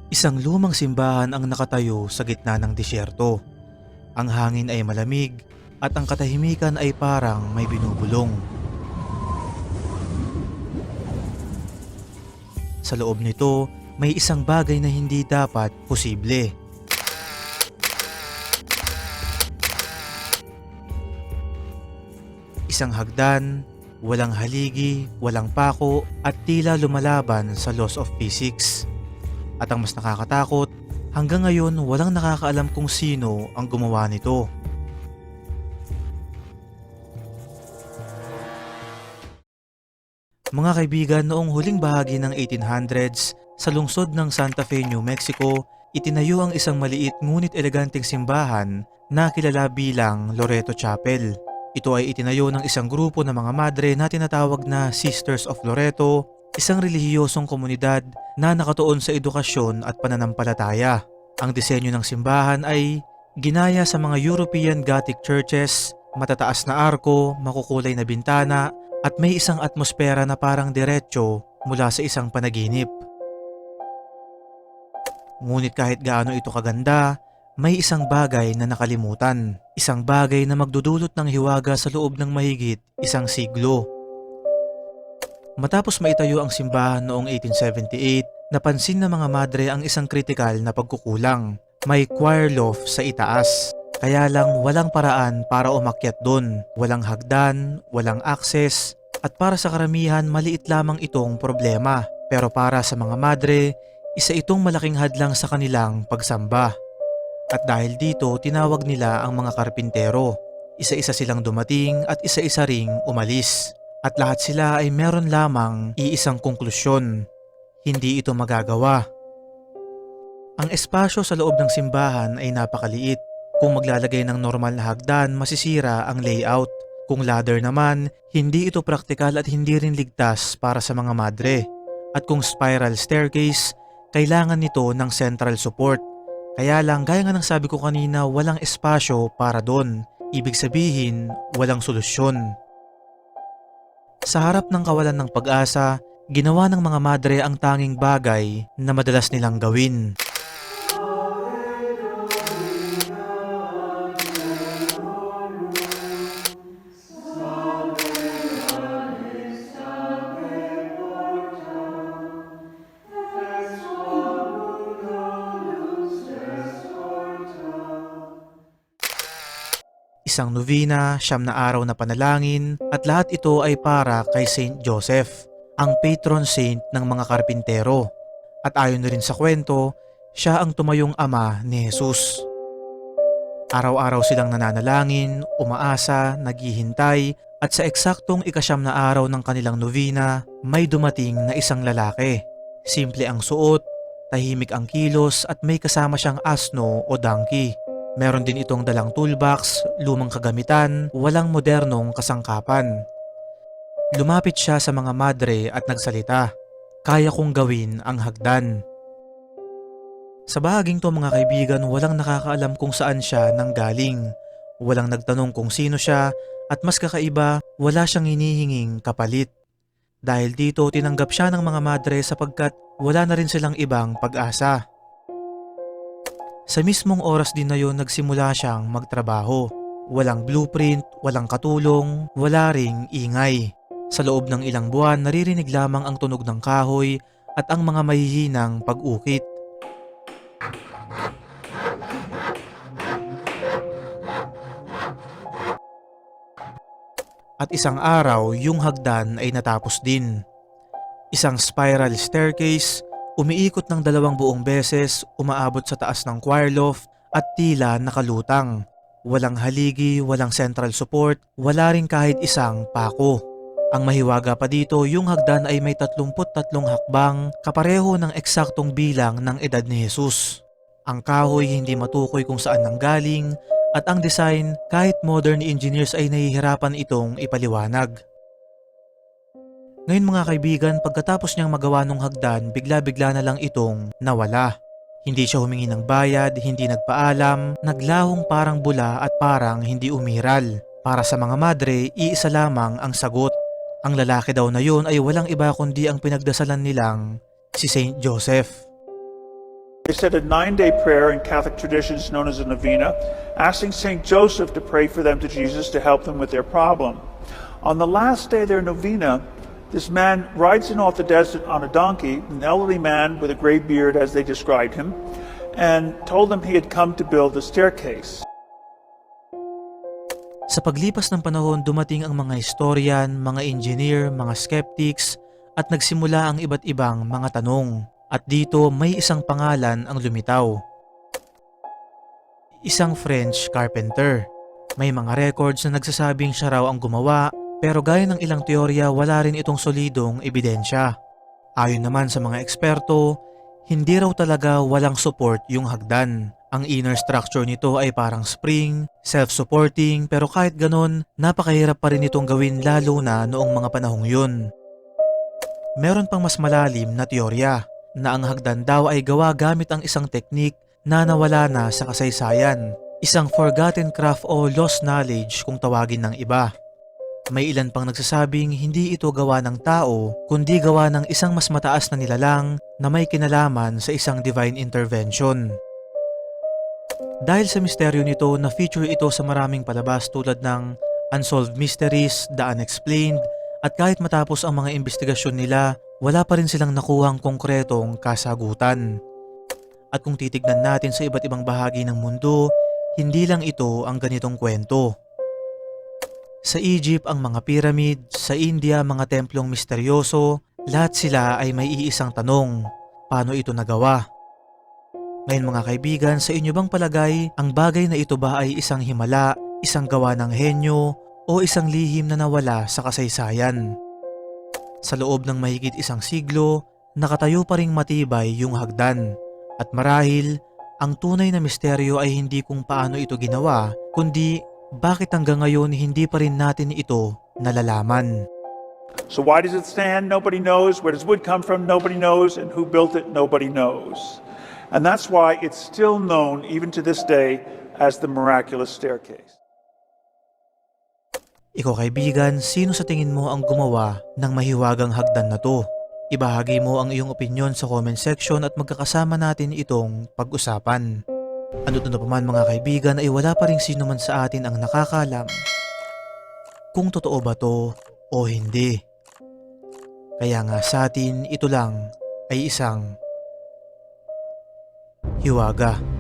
Isang lumang simbahan ang nakatayo sa gitna ng disyerto. Ang hangin ay malamig at ang katahimikan ay parang may binubulong. Sa loob nito, may isang bagay na hindi dapat posible. Isang hagdan, walang haligi, walang pako at tila lumalaban sa laws of physics. At ang mas nakakatakot, hanggang ngayon walang nakakaalam kung sino ang gumawa nito. Mga kaibigan, noong huling bahagi ng 1800s, sa lungsod ng Santa Fe, New Mexico, itinayo ang isang maliit ngunit eleganteng simbahan na kilala bilang Loreto Chapel. Ito ay itinayo ng isang grupo ng mga madre na tinatawag na Sisters of Loreto, isang relihiyosong komunidad na nakatuon sa edukasyon at pananampalataya. Ang disenyo ng simbahan ay ginaya sa mga European Gothic churches, matataas na arko, makukulay na bintana, at may isang atmosfera na parang diretso mula sa isang panaginip. Ngunit kahit gaano ito kaganda, may isang bagay na nakalimutan. Isang bagay na magdudulot ng hiwaga sa loob ng mahigit isang siglo. Matapos maitayo ang simbahan noong 1878, napansin ng mga madre ang isang kritikal na pagkukulang. May choir loft sa itaas. Kaya lang walang paraan para umakyat doon. Walang hagdan, walang access, at para sa karamihan maliit lamang itong problema. Pero para sa mga madre, isa itong malaking hadlang sa kanilang pagsamba. At dahil dito, tinawag nila ang mga karpintero. Isa-isa silang dumating at isa-isa ring umalis. At lahat sila ay meron lamang iisang konklusyon. Hindi ito magagawa. Ang espasyo sa loob ng simbahan ay napakaliit. Kung maglalagay ng normal na hagdan, masisira ang layout. Kung ladder naman, hindi ito praktikal at hindi rin ligtas para sa mga madre. At kung spiral staircase, kailangan nito ng central support. Kaya lang, gaya nga ng sabi ko kanina, walang espasyo para doon. Ibig sabihin, walang solusyon. Sa harap ng kawalan ng pag-asa, ginawa ng mga madre ang tanging bagay na madalas nilang gawin. Isang novena, 9 na araw na panalangin, at lahat ito ay para kay Saint Joseph, ang patron saint ng mga karpintero. At ayon na rin sa kwento, siya ang tumayong ama ni Jesus. Araw-araw silang nananalangin, umaasa, naghihintay, at sa eksaktong 9 na araw ng kanilang novena, may dumating na isang lalaki. Simple ang suot, tahimik ang kilos at may kasama siyang asno o donkey. Meron din itong dalang toolbox, lumang kagamitan, walang modernong kasangkapan. Lumapit siya sa mga madre at nagsalita, "Kaya kong gawin ang hagdan." Sa bahaging to mga kaibigan, walang nakakaalam kung saan siya nanggaling. Walang nagtanong kung sino siya at mas kakaiba, wala siyang hinihinging kapalit. Dahil dito tinanggap siya ng mga madre sapagkat wala na rin silang ibang pag-asa. Sa mismong oras din na yon nagsimula siyang magtrabaho. Walang blueprint, walang katulong, wala ring ingay. Sa loob ng ilang buwan naririnig lamang ang tunog ng kahoy at ang mga mahihinang pag-ukit. At isang araw yung hagdan ay natapos din. Isang spiral staircase, umiikot ng 2 buong beses, umaabot sa taas ng choir loft at tila nakalutang. Walang haligi, walang central support, wala rin kahit isang pako. Ang mahiwaga pa dito, yung hagdan ay may 33 hakbang, kapareho ng eksaktong bilang ng edad ni Jesus. Ang kahoy hindi matukoy kung saan nanggaling at ang design kahit modern engineers ay nahihirapan itong ipaliwanag. Ngayon mga kaibigan, pagkatapos niyang magawa ng hagdan, bigla-bigla na lang itong nawala. Hindi siya humingi ng bayad, hindi nagpaalam, naglahong parang bula at parang hindi umiral. Para sa mga madre, iisa lamang ang sagot. Ang lalaki daw na yun ay walang iba kundi ang pinagdasalan nilang si Saint Joseph. They said a 9-day prayer in Catholic traditions known as a novena, asking St. Joseph to pray for them to Jesus to help them with their problem. On the last day of their novena, this man rides in off the desert on a donkey, an elderly man with a gray beard as they described him, and told them he had come to build a staircase. Sa paglipas ng panahon, dumating ang mga historian, mga engineer, mga skeptics at nagsimula ang iba't ibang mga tanong. At dito may isang pangalan ang lumitaw. Isang French carpenter. May mga records na nagsasabing siya raw ang gumawa, pero gaya ng ilang teorya wala rin itong solidong ebidensya. Ayon naman sa mga eksperto, hindi raw talaga walang support yung hagdan. Ang inner structure nito ay parang spring, self-supporting, pero kahit ganon, napakahirap pa rin itong gawin lalo na noong mga panahong yun. Meron pang mas malalim na teorya na ang hagdan daw ay gawa gamit ang isang teknik na nawala na sa kasaysayan. Isang forgotten craft o lost knowledge kung tawagin ng iba. May ilan pang nagsasabing hindi ito gawa ng tao kundi gawa ng isang mas mataas na nilalang na may kinalaman sa isang divine intervention. Dahil sa misteryo nito, na-feature ito sa maraming palabas tulad ng Unsolved Mysteries, The Unexplained, at kahit matapos ang mga investigasyon nila, wala pa rin silang nakuhang konkretong kasagutan. At kung titignan natin sa iba't ibang bahagi ng mundo, hindi lang ito ang ganitong kwento. Sa Egypt ang mga pyramid, sa India mga templong misteryoso, lahat sila ay may iisang tanong, paano ito nagawa? Ngayon mga kaibigan, sa inyo bang palagay ang bagay na ito ba ay isang himala, isang gawa ng henyo, o isang lihim na nawala sa kasaysayan? Sa loob ng mahigit isang siglo, nakatayo pa ring matibay yung hagdan. At marahil, ang tunay na misteryo ay hindi kung paano ito ginawa, kundi bakit hanggang ngayon hindi pa rin natin ito nalalaman. So why does it stand? Nobody knows. Where does wood come from? Nobody knows. And who built it? Nobody knows. And that's why it's still known, even to this day, as the miraculous staircase. Ikaw kaibigan, sino sa tingin mo ang gumawa ng mahiwagang hagdan na to? Ibahagi mo ang iyong opinyon sa comment section at magkakasama natin itong pag-usapan. Ano na pa man mga kaibigan ay wala pa rin sino man sa atin ang nakakalam kung totoo ba to o hindi. Kaya nga sa atin ito lang ay isang hiwaga.